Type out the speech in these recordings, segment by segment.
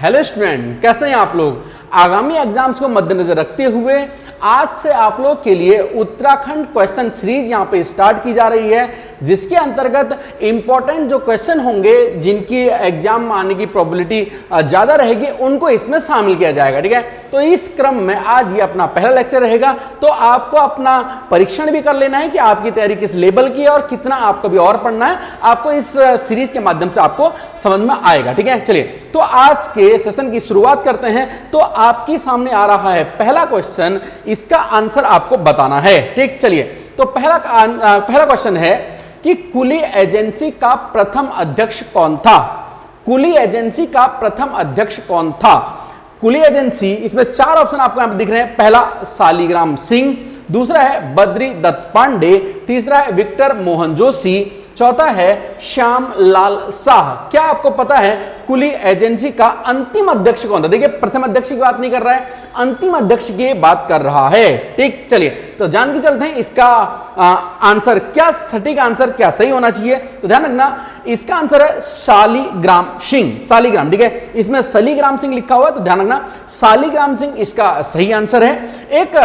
Hello student, कैसे हैं आप लोग। आगामी एग्जाम्स को मद्देनजर रखते हुए आज से आप लोग के लिए उत्तराखंड क्वेश्चन सीरीज यहां पे स्टार्ट की जा रही है, जिसके अंतर्गत इंपॉर्टेंट जो क्वेश्चन होंगे जिनकी एग्जाम आने की प्रोबेबिलिटी ज्यादा रहेगी उनको इसमें शामिल किया जाएगा। ठीक है, तो इस क्रम में आज ये अपना पहला लेक्चर रहेगा। तो आपको अपना परीक्षण भी कर लेना है कि आपकी तैयारी किस लेवल की है और कितना आपको भी और पढ़ना है, आपको इस सीरीज के माध्यम से आपको समझ में आएगा। ठीक है, चलिए तो आज के सेशन की शुरुआत करते हैं। तो आपके सामने आ रहा है पहला क्वेश्चन, इसका आंसर आपको बताना है। ठीक, चलिए तो पहला क्वेश्चन है कि कुली एजेंसी का प्रथम अध्यक्ष कौन था। कुली एजेंसी का प्रथम अध्यक्ष कौन था। कुली एजेंसी, इसमें चार ऑप्शन आपको यहां पर दिख रहे हैं। पहला शालिग्राम सिंह, दूसरा है बद्री दत्त पांडे, तीसरा है विक्टर मोहन जोशी, चौथा है श्याम लाल शाह। क्या आपको पता है कुली एजेंसी का अंतिम अध्यक्ष कौन था। देखिए, प्रथम अध्यक्ष की बात नहीं कर रहा है, अंतिम अध्यक्ष की बात कर रहा है। ठीक, चलिए तो जान के चलते हैं इसका आंसर क्या, सटीक आंसर क्या सही होना चाहिए। तो ध्यान रखना, इसका आंसर है शालिग्राम सिंह। शालिग्राम, ठीक है, इसमें शालिग्राम सिंह लिखा हुआ है, तो ध्यान रखना शालिग्राम सिंह इसका सही आंसर है। एक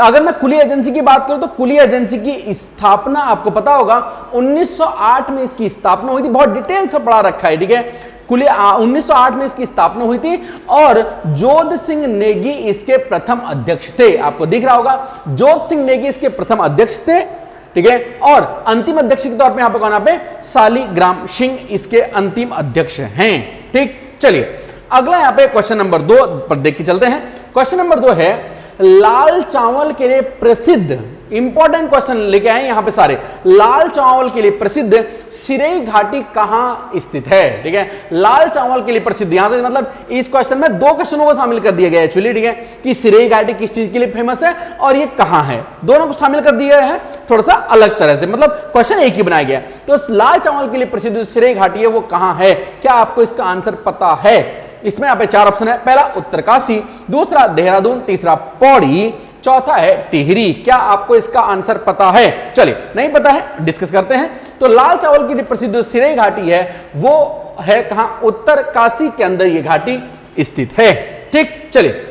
अगर मैं कुली एजेंसी की बात करूं तो कुली एजेंसी की स्थापना आपको पता होगा 1908 में इसकी स्थापना हुई थी। बहुत डिटेल से पढ़ा रखा है। ठीक है, कुली 1908 में इसकी स्थापना हुई थी और जोध सिंह नेगी इसके प्रथम अध्यक्ष थे। आपको दिख रहा होगा, जोध सिंह नेगी इसके प्रथम अध्यक्ष थे। ठीक है, और अंतिम अध्यक्ष के तौर पे यहां पे कौन, पे शालिग्राम सिंह इसके अंतिम अध्यक्ष हैं। ठीक, चलिए अगला यहां पे क्वेश्चन नंबर 2 पर देख के चलते हैं। क्वेश्चन नंबर 2 है लाल चावल के लिए प्रसिद्ध, इंपॉर्टेंट क्वेश्चन लेके आए यहां पे सारे। लाल चावल के लिए प्रसिद्ध सिरई घाटी कहां स्थित है। ठीक है, लाल चावल के लिए प्रसिद्ध, यहां से मतलब इस क्वेश्चन में दो क्वेश्चनों को शामिल कर दिया गया है एक्चुअली। ठीक है, कि सिरई घाटी किस चीज के लिए फेमस है और ये कहां है, दोनों को शामिल कर दिया है थोड़ा सा अलग तरह से, मतलब क्वेश्चन एक ही बनाया गया। तो लाल चावल के लिए प्रसिद्ध सिरई घाटी है वो कहां है, क्या आपको इसका आंसर पता है। इसमें यहाँ पे चार ऑप्शन है। पहला उत्तरकाशी, दूसरा देहरादून, तीसरा पौड़ी, चौथा है टिहरी। क्या आपको इसका आंसर पता है। चलिए, नहीं पता है डिस्कस करते हैं। तो लाल चावल की जो प्रसिद्ध सिरई घाटी है वो है कहां, उत्तरकाशी के अंदर ये घाटी स्थित है। ठीक, चलिए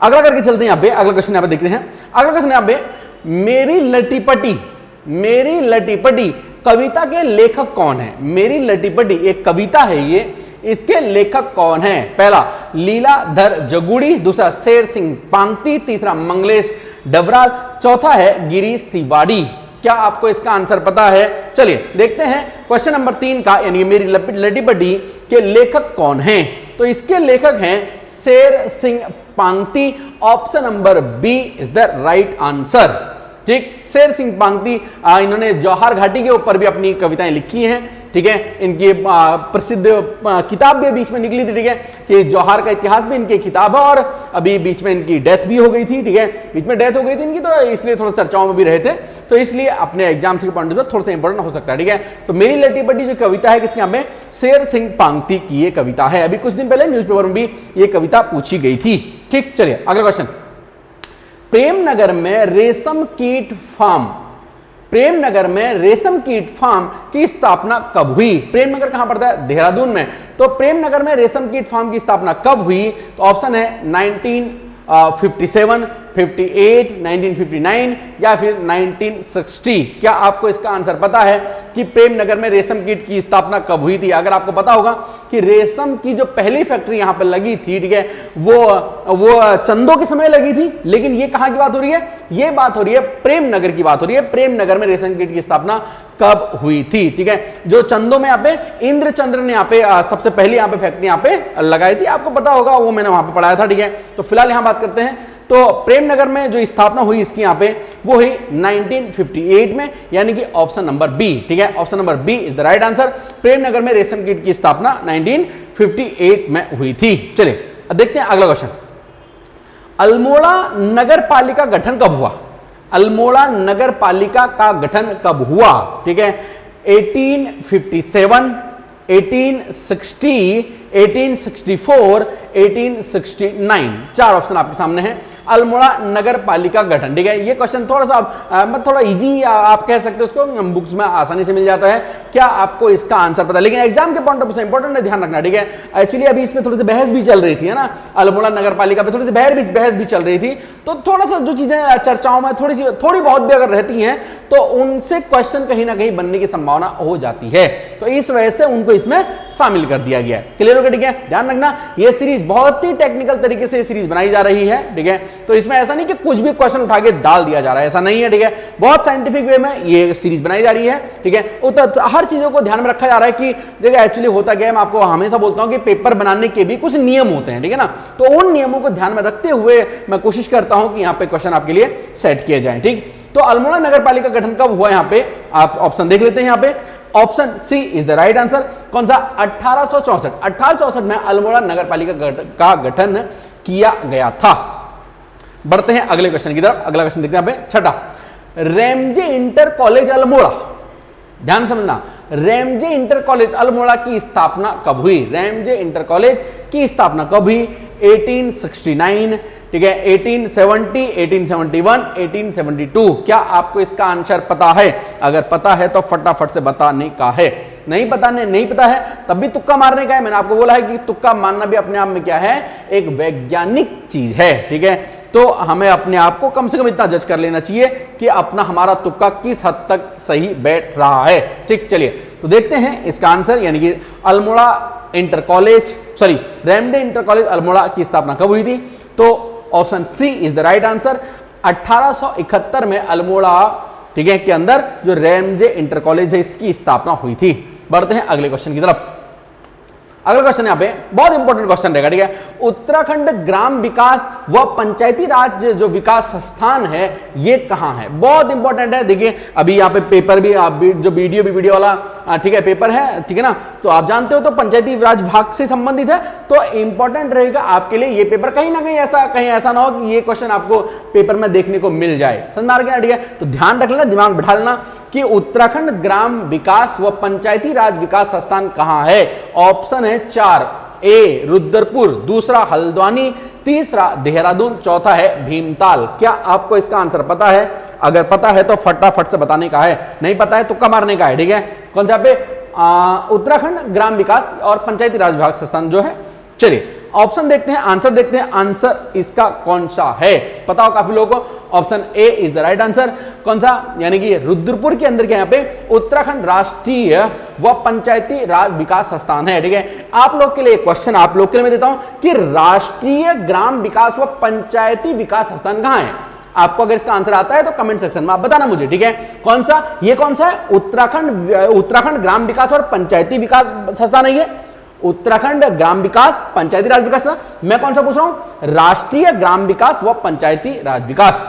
अगला करके चलते हैं। यहां पे अगला क्वेश्चन यहां पे देखते हैं। अगला क्वेश्चन यहां पे मेरी लटीपटी, मेरी लटीपटी कविता के लेखक कौन है। मेरी लटीपटी एक कविता है, ये इसके लेखक कौन है। पहला लीलाधर जगुड़ी, दूसरा शेर सिंह पांगती, तीसरा मंगलेश डबराल, चौथा है गिरीश तिवारी। क्या आपको इसका आंसर पता है। चलिए देखते हैं क्वेश्चन नंबर 3 का, यानी मेरी लटीपटी के लेखक कौन हैं। तो इसके लेखक हैं Sher Singh Pangti. Option number B is the right answer. ठीक, शेर सिंह पांगती इन्होंने जौहर घाटी के ऊपर भी अपनी कविताएं लिखी हैं। ठीक है, इनकी प्रसिद्ध किताब भी बीच में निकली थी। ठीक है, कि जौहर का इतिहास भी इनकी किताब है और अभी बीच में इनकी डेथ भी हो गई थी। ठीक है, बीच में डेथ हो गई थी इनकी, तो इसलिए थोड़ा चर्चाओं में भी रहे थे, तो इसलिए अपने एग्जाम्स के पॉइंट ऑफ व्यू थोड़ा सा इंपॉर्टेंट हो सकता है। ठीक है, तो मेरी लटीपटी जो कविता है किसके, यहाँ पे शेर सिंह पांगती की ये कविता है। अभी कुछ दिन पहले न्यूज़पेपर में भी ये कविता पूछी गई थी। ठीक, चलिए अगला क्वेश्चन। प्रेमनगर में रेशम कीट फार्म, प्रेमनगर में रेशम कीट फार्म की स्थापना कब हुई। प्रेमनगर कहां पड़ता है, देहरादून में। तो प्रेमनगर में रेशम कीट फार्म की स्थापना कब हुई। तो ऑप्शन है 1957, 58, 1959 या फिर 1960। क्या आपको इसका आंसर पता है कि प्रेमनगर में रेशम कीट की स्थापना कब हुई थी। अगर आपको पता होगा कि रेशम की जो पहली फैक्ट्री यहां पर लगी थी, ठीक है, वो चंदों के समय लगी थी, लेकिन ये कहां की बात हो रही है, ये बात हो रही है प्रेमनगर की बात हो रही है। प्रेमनगर में रेशम कीट की स्थापना कब हुई थी। ठीक है, जो चंदों में यहाँ पे इंद्रचंद्र ने यहाँ पे सबसे पहले यहाँ पे फैक्ट्री यहाँ पे लगाई थी, आपको पता होगा, वो मैंने वहां पे पढ़ाया था। ठीक है, तो फिलहाल यहां बात करते हैं। तो प्रेमनगर में जो स्थापना हुई इसकी यहाँ पे वो हुई 1958 में, यानी कि ऑप्शन नंबर बी। ठीक है, option number B is the right answer. Premnagar में रेशम कीट की स्थापना 1958 में हुई थी। चलिए अब देखते हैं अगला क्वेश्चन। अल्मोड़ा नगर पालिका गठन कब हुआ। अल्मोड़ा नगर पालिका का गठन कब हुआ। ठीक है, 1857, 1860, 1864, 1869। चार ऑप्शन आपके सामने हैं। अल्मोड़ा नगर पालिका गठन। ठीक है, ये क्वेश्चन थोड़ा सा थोड़ा इजी आप कह सकते हो, उसको बुक्स में आसानी से मिल जाता है। क्या आपको इसका आंसर पता है, लेकिन एग्जाम के पॉइंट ऑफ व्यू से इंपॉर्टेंट है, ध्यान रखना। ठीक है, एक्चुअली अभी इसमें थोड़ी सी बहस भी चल रही थी, है ना, अल्मोड़ा नगर पालिका पे थोड़ी सी बहस भी चल रही थी, तो थोड़ा सा जो चीजें चर्चाओं में थोड़ी बहुत भी अगर रहती हैं तो उनसे क्वेश्चन कहीं ना कहीं बनने की संभावना हो जाती है, तो इस वजह से उनको इसमें शामिल कर दिया गया है। क्लियर हो गया? ठीक है, ध्यान रखना, ये सीरीज बहुत ही टेक्निकल तरीके से ये सीरीज बनाई जा रही है। ठीक है, तो इसमें ऐसा नहीं कि कुछ भी क्वेश्चन उठा के डाल दिया जा रहा है, ऐसा नहीं है। ठीक है, बहुत साइंटिफिक वे में ये सीरीज बनाई जा रही है। ठीक है, हर चीजों को ध्यान में रखा जा रहा है कि देखिए एक्चुअली होता क्या है, मैं आपको हमेशा बोलता हूं कि पेपर बनाने के भी कुछ नियम होते हैं। ठीक है ना, तो उन नियमों को ध्यान में रखते हुए मैं कोशिश करता हूं कि यहां पे क्वेश्चन आपके लिए सेट किए जाएं। ठीक, तो अल्मोड़ा नगर पालिका गठन कब हुआ, यहां पे आप ऑप्शन देख लेते हैं। यहां पे option C is the right answer. कौन सा? 1864 में अल्मोड़ा नगर पालिका का गठन किया गया था। बढ़ते हैं अगले क्वेश्चन की तरफ। अगला क्वेश्चन देखते हैं यहां पे, छठा, रेमजे इंटर कॉलेज अल्मोड़ा, ध्यान समझना, रेमजे इंटर कॉलेज अल्मोड़ा की स्थापना कब हुई? रेमजे इंटर कॉलेज की स्थापना कब हुई? 1869, ठीक है, 1870, 1871, 1872। क्या आपको इसका आंसर पता है? अगर पता है तो फटाफट से बताने का है, नहीं पता है तब भी तुक्का मारने का है। मैंने आपको बोला है कि तुक्का मारना भी अपने आप में क्या है, एक वैज्ञानिक चीज है। ठीक है, तो हमें अपने आप को कम से कम इतना जज कर लेना चाहिए कि हमारा तुक्का किस हद तक सही बैठ रहा है। ठीक, चलिए तो देखते हैं इसका आंसर, यानी कि Almora inter college, sorry, Ramsay inter college Almora की स्थापना कब हुई थी? तो option C is the right answer. 1871 में अल्मोड़ा, ठीक है, के अंदर जो रेमजे इंटर कॉलेज है इसकी स्थापना हुई थी। बढ़ते हैं अगले क्वेश्चन की तरफ। अगला क्वेश्चन यहाँ पे बहुत इंपॉर्टेंट क्वेश्चन रहेगा। ठीक है, उत्तराखंड ग्राम विकास व पंचायती राज जो विकास संस्थान है ये कहाँ है? बहुत इंपॉर्टेंट है। देखिए अभी यहाँ पे पेपर भी, जो वीडियो वाला, ठीक है, पेपर है, ठीक है ना, तो आप जानते हो तो पंचायती राज विभाग से संबंधित है, तो इंपॉर्टेंट रहेगा आपके लिए ये पेपर। कहीं ना कहीं ऐसा ना हो कि ये क्वेश्चन आपको पेपर में देखने को मिल जाए, समझ में आ गया? ठीक है, तो ध्यान रख लेना, दिमाग बैठा लेना कि उत्तराखंड ग्राम विकास व पंचायती राज विकास संस्थान कहां है? ऑप्शन है 4, ए रुद्रपुर, दूसरा हल्द्वानी, तीसरा देहरादून, चौथा है भीमताल। क्या आपको इसका आंसर पता है? अगर पता है तो फटाफट से बताने का है, नहीं पता है तो तुक्का मारने का है। ठीक है, कौन सा पे? उत्तराखंड ग्राम विकास और पंचायती राज विभाग संस्थान जो है। चलिए ऑप्शन देखते हैं, आंसर देखते हैं, आंसर इसका कौन सा है? पता हो काफी लोगों को, option A is the right answer. कौन सा? यानी कि रुद्रपुर के अंदर क्या यहाँ पे उत्तराखंड राष्ट्रीय व पंचायती राज विकास संस्थान है। ठीक है, आप लोग के लिए क्वेश्चन, आप लोग के लिए मैं देता हूं कि राष्ट्रीय ग्राम विकास व पंचायती विकास संस्थान कहां है? आपको अगर इसका आंसर आता है तो कमेंट सेक्शन में आप बताना मुझे। ठीक है, कौन सा? ये कौन सा है? उत्तराखंड ग्राम विकास और पंचायती विकास संस्थान है ये, उत्तराखंड ग्राम विकास पंचायती राज विकास। मैं कौन सा पूछ रहा हूं? राष्ट्रीय ग्राम विकास व पंचायती राज विकास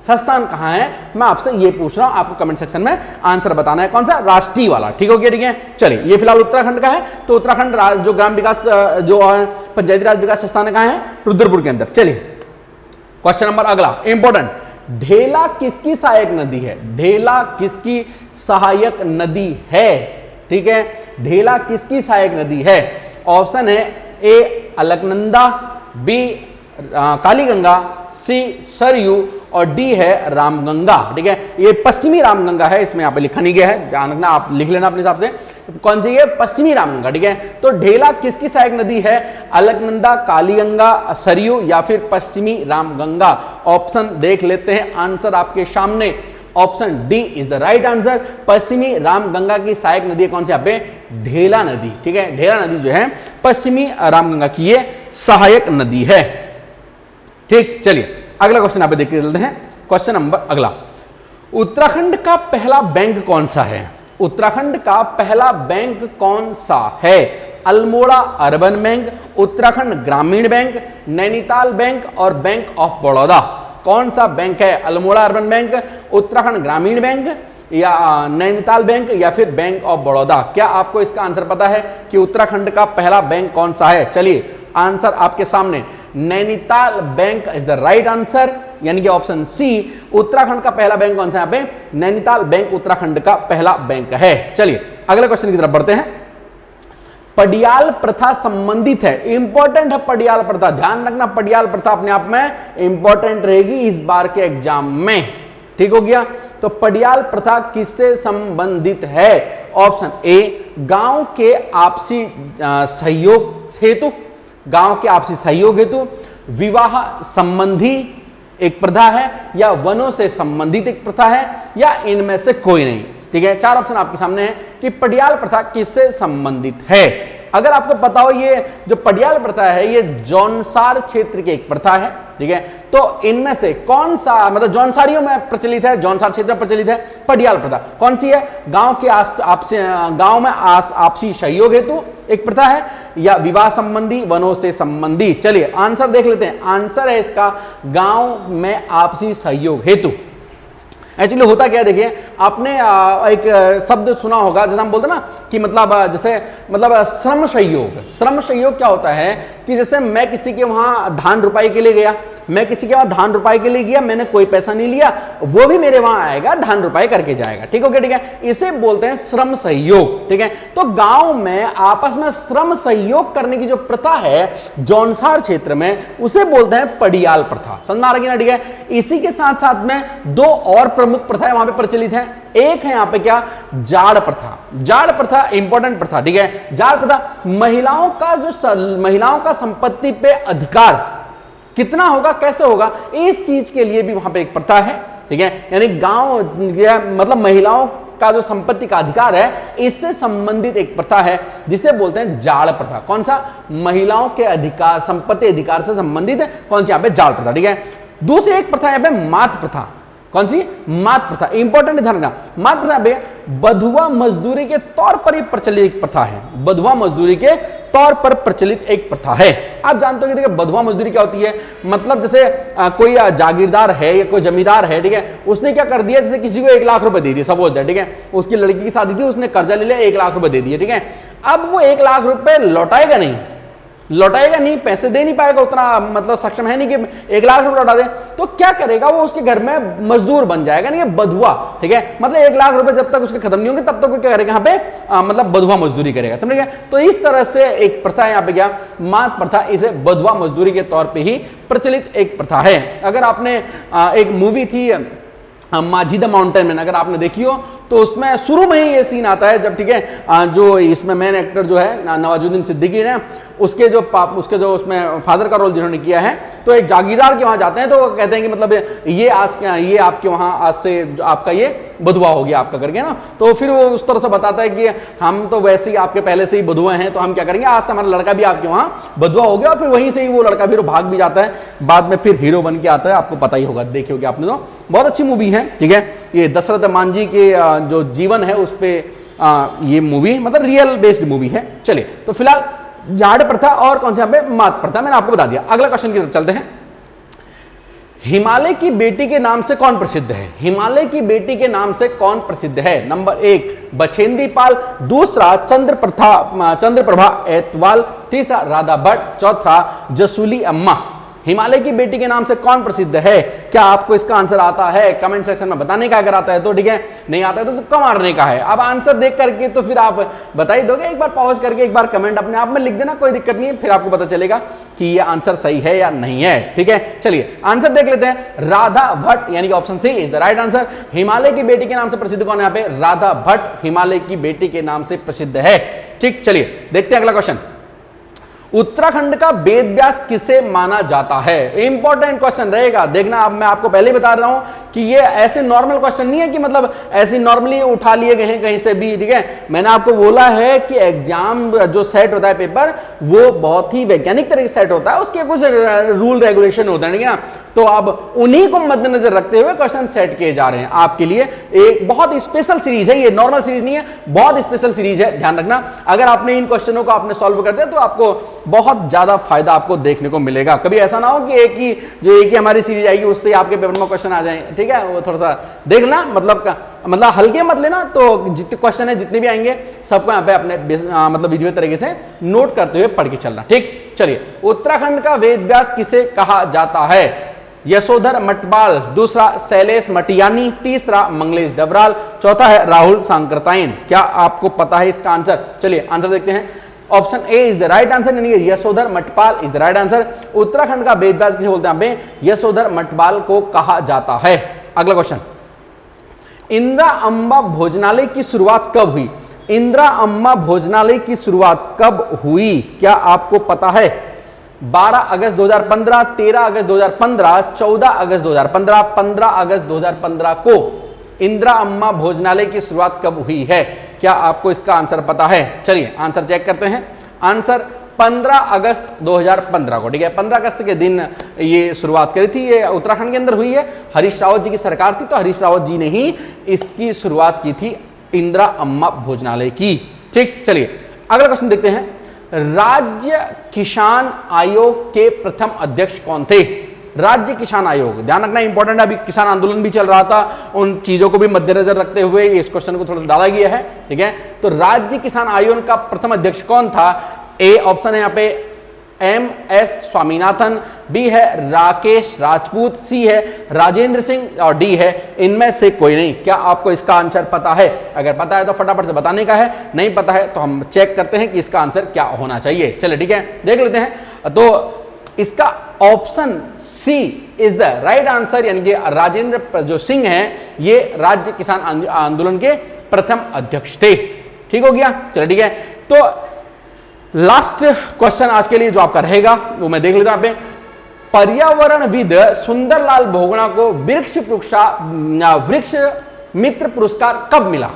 संस्थान कहां है, मैं आपसे ये पूछ रहा हूं। आपको कमेंट सेक्शन में आंसर बताना है कौन सा, राष्ट्रीय वाला। ठीक हो गया? ठीक है, चलिए ये फिलहाल उत्तराखंड का है, तो उत्तराखंड जो ग्राम विकास जो पंचायती राज विकास संस्थान कहां है? रुद्रपुर के अंदर। चलिए क्वेश्चन नंबर अगला इंपॉर्टेंट, ढेला किसकी सहायक नदी है? ढेला किसकी सहायक नदी है? ठीक है, ढेला किसकी सहायक नदी है? ऑप्शन है ए अलकनंदा, बी कालीगंगा, सी सरयू और डी है रामगंगा। ठीक है, ये पश्चिमी रामगंगा है, इसमें यहाँ पे लिखा नहीं गया है, ध्यान रखना, आप लिख लेना अपने हिसाब से कौन सी है, पश्चिमी रामगंगा। ठीक है, तो ढेला किसकी सहायक नदी है? अलकनंदा, कालीगंगा, सरयू या फिर पश्चिमी रामगंगा? ऑप्शन देख लेते हैं, आंसर आपके सामने, option D is the right answer. पश्चिमी रामगंगा की सहायक नदी कौन सी? यहाँ पे ढेला नदी। ठीक है, ढेला नदी जो है पश्चिमी रामगंगा की ये सहायक नदी है। ठीक, चलिए अगला क्वेश्चन आप देखते चलते हैं। क्वेश्चन नंबर अगला, उत्तराखंड का पहला बैंक कौन सा है? उत्तराखंड का पहला बैंक कौन सा है? अल्मोड़ा अर्बन बैंक, उत्तराखंड ग्रामीण बैंक, नैनीताल बैंक और बैंक ऑफ बड़ौदा। कौन सा बैंक है? अल्मोड़ा अर्बन बैंक, उत्तराखंड ग्रामीण बैंक या नैनीताल बैंक या फिर बैंक ऑफ बड़ौदा? क्या आपको इसका आंसर पता है कि उत्तराखंड का पहला बैंक कौन सा है? चलिए आंसर आपके सामने, Nainital bank is the right answer, यानी कि ऑप्शन सी, उत्तराखंड का पहला बैंक कौन सा? यहाँ पे नैनीताल बैंक उत्तराखंड का पहला बैंक है। चलिए अगले क्वेश्चन की तरफ बढ़ते हैं। पडियाल प्रथा संबंधित है। इंपॉर्टेंट है पडियाल प्रथा, ध्यान रखना पडियाल प्रथा अपने आप में इंपॉर्टेंट रहेगी इस बार के एग्जाम में। ठीक हो गया। तो पडियाल प्रथा किससे संबंधित है? ऑप्शन ए, गांव के आपसी सहयोग हेतु, गांव के आपसी सहयोग हेतु, विवाह संबंधी एक प्रथा है, या वनों से संबंधित एक प्रथा है, या इनमें से कोई नहीं। ठीक है, चार ऑप्शन आपके सामने है कि पडियाल प्रथा किससे संबंधित है। अगर आपको पता हो ये जो पडियाल प्रथा है ये जौनसार क्षेत्र की एक प्रथा है। ठीक है, तो इनमें से कौन सा, मतलब जौनसारियों में प्रचलित है, जौनसार क्षेत्र में प्रचलित है पडियाल प्रथा, कौन सी है? गांव के गांव में आपसी सहयोग हेतु एक प्रथा है, या विवाह संबंधी, वनों से संबंधी। चलिए आंसर देख लेते हैं। आंसर है इसका गांव में आपसी सहयोग हेतु। एक्चुअली होता क्या है, देखिए आपने एक शब्द सुना होगा, जैसे हम बोलते ना कि मतलब जैसे मतलब श्रम सहयोग। श्रम सहयोग क्या होता है कि जैसे मैं किसी के वहां धान रुपाई के लिए गया, मैं किसी के वहां धान रुपाई के लिए गया, मैंने कोई पैसा नहीं लिया, वो भी मेरे वहां आएगा, धान रुपाई करके जाएगा। ठीक हो गया, ठीक है, इसे बोलते हैं श्रम सहयोग। ठीक है, तो गांव में आपस में श्रम सहयोग करने की जो प्रथा है जौनसार क्षेत्र में, उसे बोलते हैं पडियाल प्रथा। समझ में आ रही है ना? ठीक है, इसी के साथ साथ में दो और प्रमुख प्रथाएं वहां पे प्रचलित है। एक है यहां पे क्या, जाड़ प्रथा। जाड़ प्रथा इंपॉर्टेंट प्रथा। ठीक है, जाड़ प्रथा महिलाओं का संपत्ति पे अधिकार कितना होगा, कैसे होगा, इस चीज के लिए भी वहां पे एक प्रथा है। ठीक है, यानी गांव मतलब महिलाओं का जो संपत्ति का अधिकार है इससे संबंधित एक प्रथा है जिसे बोलते हैं जाड़ प्रथा। कौन सा? महिलाओं के अधिकार, संपत्ति अधिकार से संबंधित है कौन सी? यहां पे जाड़ प्रथा। ठीक है, दूसरी एक प्रथा यहां पे मात प्रथा। कौन सी? मात प्रथा। इंपॉर्टेंट ध्यान रखना, मात प्रथा पे बधुआ मजदूरी के तौर पर ही प्रचलित एक प्रथा है। बधुआ मजदूरी के तौर पर प्रचलित एक प्रथा है। आप जानते हो कि देखिए बधुआ मजदूरी क्या होती है, मतलब जैसे कोई जागीरदार है या कोई जमींदार है, ठीक है, उसने क्या कर दिया, जैसे किसी को 1 लाख रुपए दे दिए, सपोज दैट, ठीक है, उसकी लड़की की शादी थी, उसने कर्जा ले लिया, 1 लाख रुपए दे दिए। ठीक है, अब वो 1 लाख रुपए लौटाएगा नहीं, लौटाएगा नहीं, पैसे दे नहीं पाएगा, उतना मतलब सक्षम है नहीं कि 1 लाख रुपए लौटा दे, तो क्या करेगा वो, उसके घर में मजदूर बन जाएगा, नहीं बधुआ। ठीक है, मतलब 1 लाख रुपए जब तक उसके खत्म नहीं होंगे तब तक वो क्या करेगा यहाँ पे मतलब बधुआ मजदूरी करेगा। समझ गए? तो इस तरह से एक प्रथा है यहाँ पे क्या, मात प्रथा, इसे बधुआ मजदूरी के तौर पर ही प्रचलित एक प्रथा है। अगर आपने एक मूवी थी माझी द माउंटेन मैन, अगर आपने देखी हो तो उसमें शुरू में ही ये सीन आता है जब, ठीक है, जो इसमें मेन एक्टर जो है नवाजुद्दीन सिद्दीकी है, उसके जो उसमें फादर का रोल जिन्होंने किया है, तो एक जागीरदार के वहां जाते हैं, तो वो कहते हैं कि मतलब ये आपके वहां आज से आपका ये बधुआ हो गया आपका करके ना, तो फिर वो उस तरह से बताता है कि हम तो वैसे ही आपके पहले से ही बधुआ हैं, तो हम क्या करेंगे, आज से हमारा लड़का भी आपके वहां बधुआ हो गया, और फिर वहीं से ही वो लड़का फिर भाग भी जाता है, बाद में फिर हीरो बन के आता है। आपको पता ही होगा, देखी होगी आपने, तो बहुत अच्छी मूवी है। ठीक है, ये दशरथ मांझी के जो जीवन है उस पर ये मूवी मतलब रियल बेस्ड मूवी है। चलिए, तो फिलहाल जाड़ प्रथा और कौन से यहाँ पे मात प्रथा मैंने आपको बता दिया। अगला क्वेश्चन की तरफ चलते हैं। हिमालय की बेटी के नाम से कौन प्रसिद्ध है? हिमालय की बेटी के नाम से कौन प्रसिद्ध है? नंबर 1 बछेंद्री पाल, दूसरा चंद्रप्रभा एतवाल, तीसरा राधा भट्ट, चौथा जसूली अम्मा। हिमालय की बेटी के नाम से कौन प्रसिद्ध है? क्या आपको इसका आंसर आता है? कमेंट सेक्शन में बताने का, अगर आता है तो ठीक है, नहीं आता है तो तुक्का मारने का है। अब आंसर देख करके तो फिर आप बता ही दोगे, एक बार पॉज करके एक बार कमेंट अपने आप में लिख देना, कोई दिक्कत नहीं है, फिर आपको पता चलेगा कि ये आंसर सही है या नहीं है। ठीक है, चलिए आंसर देख लेते हैं। राधा भट्ट यानी कि option C is the right answer. Himalaya की बेटी के नाम से प्रसिद्ध कौन है? यहाँ पे राधा भट्ट हिमालय की बेटी के नाम से प्रसिद्ध है। ठीक, चलिए देखते हैं अगला क्वेश्चन। उत्तराखंड का वेद व्यास किसे माना जाता है? इंपॉर्टेंट क्वेश्चन रहेगा, देखना। अब मैं आपको पहले ही बता रहा हूं कि ये ऐसे नॉर्मल क्वेश्चन नहीं है कि मतलब ऐसे नॉर्मली उठा लिए गए हैं कहीं से भी। ठीक है, मैंने आपको बोला है कि एग्जाम जो सेट होता है पेपर, वो बहुत ही वैज्ञानिक तरीके से सेट होता है, उसके कुछ रूल रेगुलेशन होते हैं, ठीक है ना। तो अब उन्हीं को मद्देनजर रखते हुए क्वेश्चन सेट किए जा रहे हैं आपके लिए। एक बहुत स्पेशल सीरीज है, ये नॉर्मल सीरीज नहीं है, बहुत स्पेशल सीरीज है, ध्यान रखना। अगर आपने इन क्वेश्चनों को आपने सॉल्व कर दिया तो आपको बहुत ज्यादा फायदा आपको देखने को मिलेगा। कभी ऐसा ना हो कि एक ही हमारी सीरीज आएगी उससे आपके पेपर में क्वेश्चन आ जाए। ठीक है, वो थोड़ा सा देखना, मतलब हल्के मत लेना। तो जितने क्वेश्चन है जितने भी आएंगे सबको यहाँ पे अपने मतलब विधिवत तरीके से नोट करते हुए पढ़ के चलना। ठीक, चलिए। उत्तराखंड का वेद व्यास किसे कहा जाता है? यशोधर मटवाल, दूसरा शैलेश मटियानी, तीसरा मंगलेश डबराल, चौथा है राहुल सांकृताइन। क्या आपको पता है इसका आंसर? चलिए आंसर देखते हैं। Option A is the right answer, यानी Yashodhar Mathpal is the right answer. Uttarakhand का वेदव्यास किसे बोलते हैं? यहाँ पे यशोधर मठपाल को कहा जाता है। अगला क्वेश्चन, इंदिरा अम्बा भोजनालय की शुरुआत कब हुई? इंदिरा अम्बा भोजनालय की शुरुआत कब हुई, क्या आपको पता है? 12 अगस्त 2015, 13 अगस्त 2015, 14 अगस्त 2015, 15 अगस्त 2015 को इंदिरा अम्मा भोजनालय की शुरुआत कब हुई है? क्या आपको इसका आंसर पता है? चलिए आंसर चेक करते हैं। आंसर 15 अगस्त 2015 को, ठीक है, 15 अगस्त के दिन ये शुरुआत करी थी। ये उत्तराखंड के अंदर हुई है, हरीश रावत जी की सरकार थी, तो हरीश रावत जी ने ही इसकी शुरुआत की थी, इंदिरा अम्मा भोजनालय की। ठीक, चलिए अगला क्वेश्चन देखते हैं। राज्य किसान आयोग के प्रथम अध्यक्ष कौन थे? राज्य किसान आयोग, ध्यान रखना इंपॉर्टेंट है, अभी किसान आंदोलन भी चल रहा था, उन चीजों को भी मद्देनजर रखते हुए इस क्वेश्चन को थोड़ा डाला गया है, ठीक है। तो राज्य किसान आयोग का प्रथम अध्यक्ष कौन था? ए ऑप्शन है यहाँ पे एम.एस. स्वामीनाथन, बी है राकेश राजपूत, सी है राजेंद्र सिंह और डी है इनमें से कोई नहीं। क्या आपको इसका आंसर पता है? अगर पता है तो फटाफट से बताने का है, नहीं पता है तो हम चेक करते हैं कि इसका आंसर क्या होना चाहिए। चलिए ठीक है, देख लेते हैं। तो इसका option C is the right answer, यानी कि राजेंद्र जो सिंह हैं ये राज्य किसान आंदोलन के प्रथम अध्यक्ष थे। ठीक हो गया, चलिए ठीक है। तो लास्ट क्वेश्चन आज के लिए जो आपका रहेगा वो मैं देख लेता हूं। यहाँ पे पर्यावरणविद सुंदरलाल बहुगुणा को वृक्ष मित्र पुरस्कार कब मिला?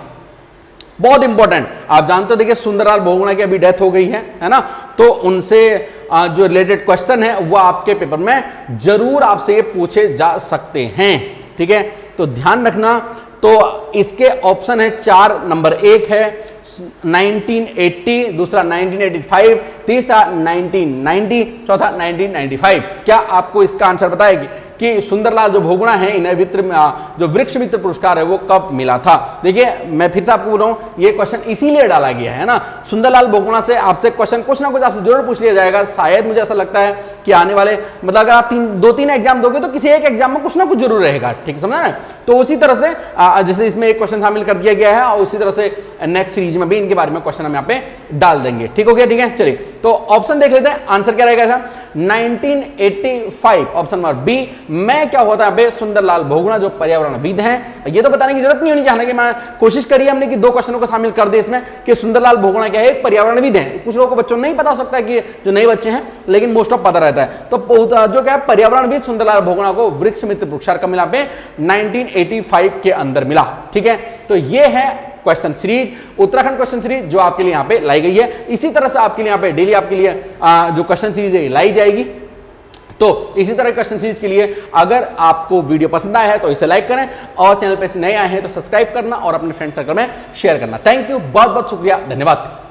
बहुत इंपॉर्टेंट, आप जानते हो, देखिए सुंदरलाल बहुगुणा की अभी डेथ हो गई है ना, तो उनसे जो रिलेटेड क्वेश्चन है वो आपके पेपर में जरूर आपसे ये पूछे जा सकते हैं। ठीक है, तो ध्यान रखना। तो इसके ऑप्शन है 4, नंबर 1 है 1980, दूसरा 1985, तीसरा 1990, चौथा 1995। क्या आपको इसका आंसर बताएगी कि सुंदरलाल जो बहुगुणा है इन्हें जो वृक्ष मित्र पुरस्कार है वो कब मिला था? देखिए मैं फिर से आपको बोल रहा हूं, ये क्वेश्चन इसीलिए डाला गया है ना, सुंदरलाल बहुगुणा से आपसे क्वेश्चन कुछ ना कुछ आपसे जरूर पूछ लिया जाएगा। शायद मुझे ऐसा लगता है कि आने वाले मतलब अगर आप 2-3 एग्जाम दोगे तो किसी एक एग्जाम में कुछ ना कुछ जरूर रहेगा। ठीक समझा ना? तो उसी तरह से जैसे इसमें एक क्वेश्चन शामिल कर दिया गया है और उसी तरह से नेक्स्ट सीरीज में भी इनके बारे में क्वेश्चन हम यहाँ पे डाल देंगे। ठीक हो गया, ठीक है। चलिए तो ऑप्शन देख लेते हैं, आंसर क्या रहेगा? 1985 ऑप्शन नंबर बी। मैं क्या होता है सुंदरलाल बहुगुणा जो पर्यावरणविद हैं, ये तो बताने की जरूरत नहीं होनी चाहिए कि मैं कोशिश करी हमने कि 2 क्वेश्चनों को शामिल कर दे इसमें कि सुंदरलाल बहुगुणा क्या है, एक पर्यावरणविद है। कुछ लोगों को बच्चों नहीं पता हो सकता है कि जो नए बच्चे हैं, लेकिन मोस्ट ऑफ पता रहता है। तो जो क्या है पर्यावरणविद सुंदरलाल बहुगुणा को वृक्ष मित्र पुरस्कार कब मिला? 1985 के अंदर मिला। ठीक है, तो ये है question series, Uttarakhand question series जो आपके लिए यहाँ पे लाई गई है। इसी तरह से आपके लिए यहाँ पे डेली आपके लिए जो क्वेश्चन सीरीज है लाई जाएगी। तो इसी तरह क्वेश्चन सीरीज के लिए अगर आपको वीडियो पसंद आया है तो इसे लाइक करें और चैनल पे नए आए हैं तो सब्सक्राइब करना और अपने फ्रेंड सर्कल में शेयर करना। थैंक यू, बहुत बहुत शुक्रिया, धन्यवाद।